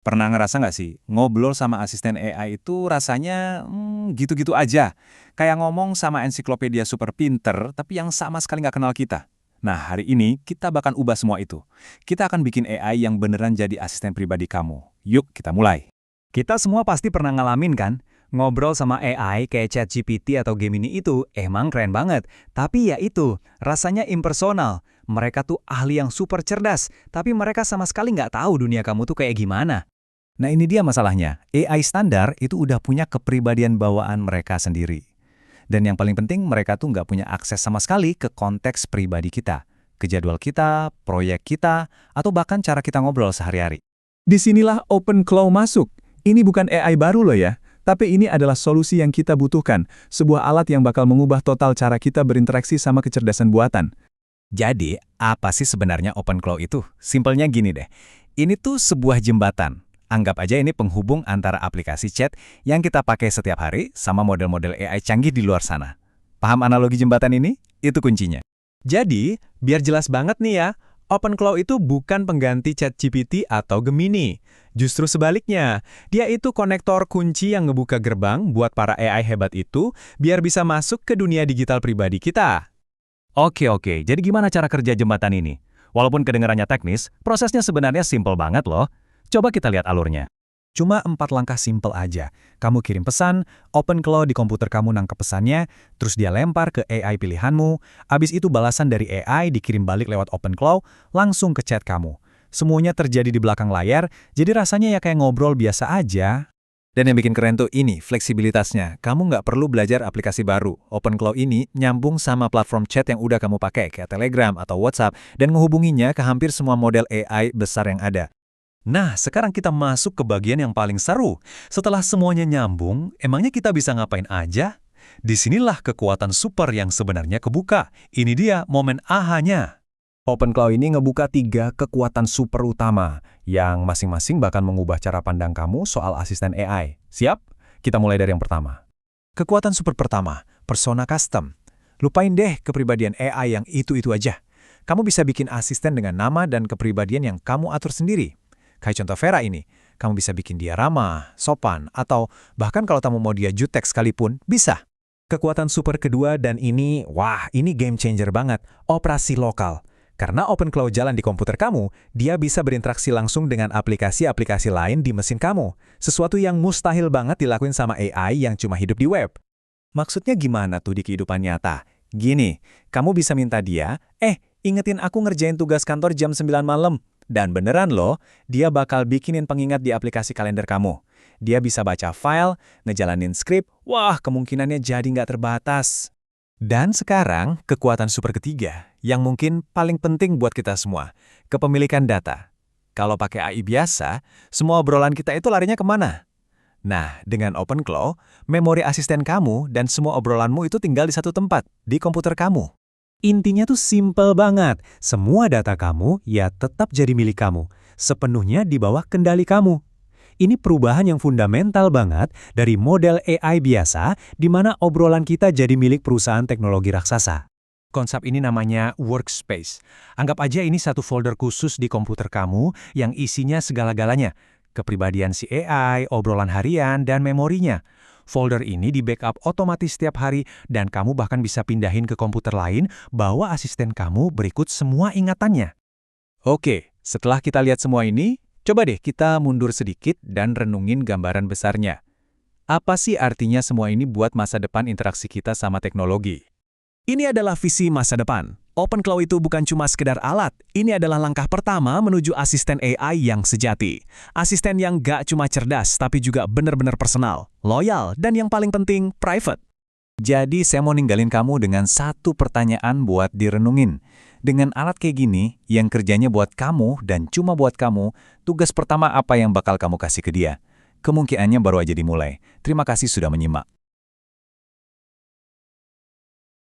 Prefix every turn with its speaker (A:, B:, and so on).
A: Pernah ngerasa nggak sih, ngobrol sama asisten AI itu rasanya gitu-gitu aja. Kayak ngomong sama ensiklopedia super pinter, tapi yang sama sekali nggak kenal kita. Nah, hari ini kita bakal ubah semua itu. Kita akan bikin AI yang beneran jadi asisten pribadi kamu. Yuk, kita mulai.
B: Kita semua pasti pernah ngalamin kan? Ngobrol sama AI kayak ChatGPT atau Gemini itu emang keren banget. Tapi ya itu, rasanya impersonal. Mereka tuh ahli yang super cerdas, tapi mereka sama sekali nggak tahu dunia kamu tuh kayak gimana.
A: Nah, ini dia masalahnya. AI standar itu udah punya kepribadian bawaan mereka sendiri. Dan yang paling penting, mereka tuh nggak punya akses sama sekali ke konteks pribadi kita, ke jadwal kita, proyek kita, atau bahkan cara kita ngobrol sehari-hari.
C: Disinilah OpenClaw masuk. Ini bukan AI baru loh ya, tapi ini adalah solusi yang kita butuhkan, sebuah alat yang bakal mengubah total cara kita berinteraksi sama kecerdasan buatan.
A: Jadi, apa sih sebenarnya OpenClaw itu? Simpelnya gini deh, ini tuh sebuah jembatan. Anggap aja ini penghubung antara aplikasi chat yang kita pakai setiap hari sama model-model AI canggih di luar sana. Paham analogi jembatan ini? Itu kuncinya.
D: Jadi, biar jelas banget nih ya, OpenClaw itu bukan pengganti ChatGPT atau Gemini. Justru sebaliknya, dia itu konektor kunci yang ngebuka gerbang buat para AI hebat itu biar bisa masuk ke dunia digital pribadi kita.
A: Oke, jadi gimana cara kerja jembatan ini? Walaupun kedengarannya teknis, prosesnya sebenarnya simpel banget loh. Coba kita lihat alurnya. Cuma 4 langkah simpel aja. Kamu kirim pesan, OpenClaw di komputer kamu nangkep pesannya, terus dia lempar ke AI pilihanmu, abis itu balasan dari AI dikirim balik lewat OpenClaw, langsung ke chat kamu. Semuanya terjadi di belakang layar, jadi rasanya ya kayak ngobrol biasa aja. Dan yang bikin keren tuh ini, fleksibilitasnya. Kamu nggak perlu belajar aplikasi baru. OpenClaw ini nyambung sama platform chat yang udah kamu pakai, kayak Telegram atau WhatsApp, dan menghubunginya ke hampir semua model AI besar yang ada. Nah, sekarang kita masuk ke bagian yang paling seru. Setelah semuanya nyambung, emangnya kita bisa ngapain aja? Disinilah kekuatan super yang sebenarnya kebuka. Ini dia momen ahanya.
C: OpenClaw ini ngebuka 3 kekuatan super utama, yang masing-masing bahkan mengubah cara pandang kamu soal asisten AI. Siap? Kita mulai dari yang pertama.
A: Kekuatan super pertama, persona custom. Lupain deh kepribadian AI yang itu-itu aja. Kamu bisa bikin asisten dengan nama dan kepribadian yang kamu atur sendiri. Kayak contoh Vera ini, kamu bisa bikin dia ramah, sopan, atau bahkan kalau kamu mau dia jutek sekalipun, bisa.
D: Kekuatan super kedua dan ini game changer banget, operasi lokal. Karena OpenClaw jalan di komputer kamu, dia bisa berinteraksi langsung dengan aplikasi-aplikasi lain di mesin kamu. Sesuatu yang mustahil banget dilakuin sama AI yang cuma hidup di web.
A: Maksudnya gimana tuh di kehidupan nyata? Gini, kamu bisa minta dia, ingetin aku ngerjain tugas kantor jam 9 malam. Dan beneran loh, dia bakal bikinin pengingat di aplikasi kalender kamu. Dia bisa baca file, ngejalanin skrip, kemungkinannya jadi nggak terbatas. Dan sekarang, kekuatan super ketiga, yang mungkin paling penting buat kita semua, kepemilikan data. Kalau pakai AI biasa, semua obrolan kita itu larinya kemana? Nah, dengan OpenClaw, memori asisten kamu dan semua obrolanmu itu tinggal di satu tempat, di komputer kamu.
D: Intinya tuh simple banget. Semua data kamu ya tetap jadi milik kamu, sepenuhnya di bawah kendali kamu. Ini perubahan yang fundamental banget dari model AI biasa di mana obrolan kita jadi milik perusahaan teknologi raksasa.
A: Konsep ini namanya workspace. Anggap aja ini satu folder khusus di komputer kamu yang isinya segala-galanya. Kepribadian si AI, obrolan harian, dan memorinya. Folder ini di-backup otomatis setiap hari dan kamu bahkan bisa pindahin ke komputer lain, bawa asisten kamu berikut semua ingatannya. Oke, setelah kita lihat semua ini, coba deh kita mundur sedikit dan renungin gambaran besarnya. Apa sih artinya semua ini buat masa depan interaksi kita sama teknologi? Ini adalah visi masa depan. OpenClaw itu bukan cuma sekedar alat, ini adalah langkah pertama menuju asisten AI yang sejati. Asisten yang gak cuma cerdas, tapi juga benar-benar personal, loyal, dan yang paling penting, private. Jadi saya mau ninggalin kamu dengan satu pertanyaan buat direnungin. Dengan alat kayak gini, yang kerjanya buat kamu dan cuma buat kamu, tugas pertama apa yang bakal kamu kasih ke dia? Kemungkinannya baru aja dimulai. Terima kasih sudah menyimak.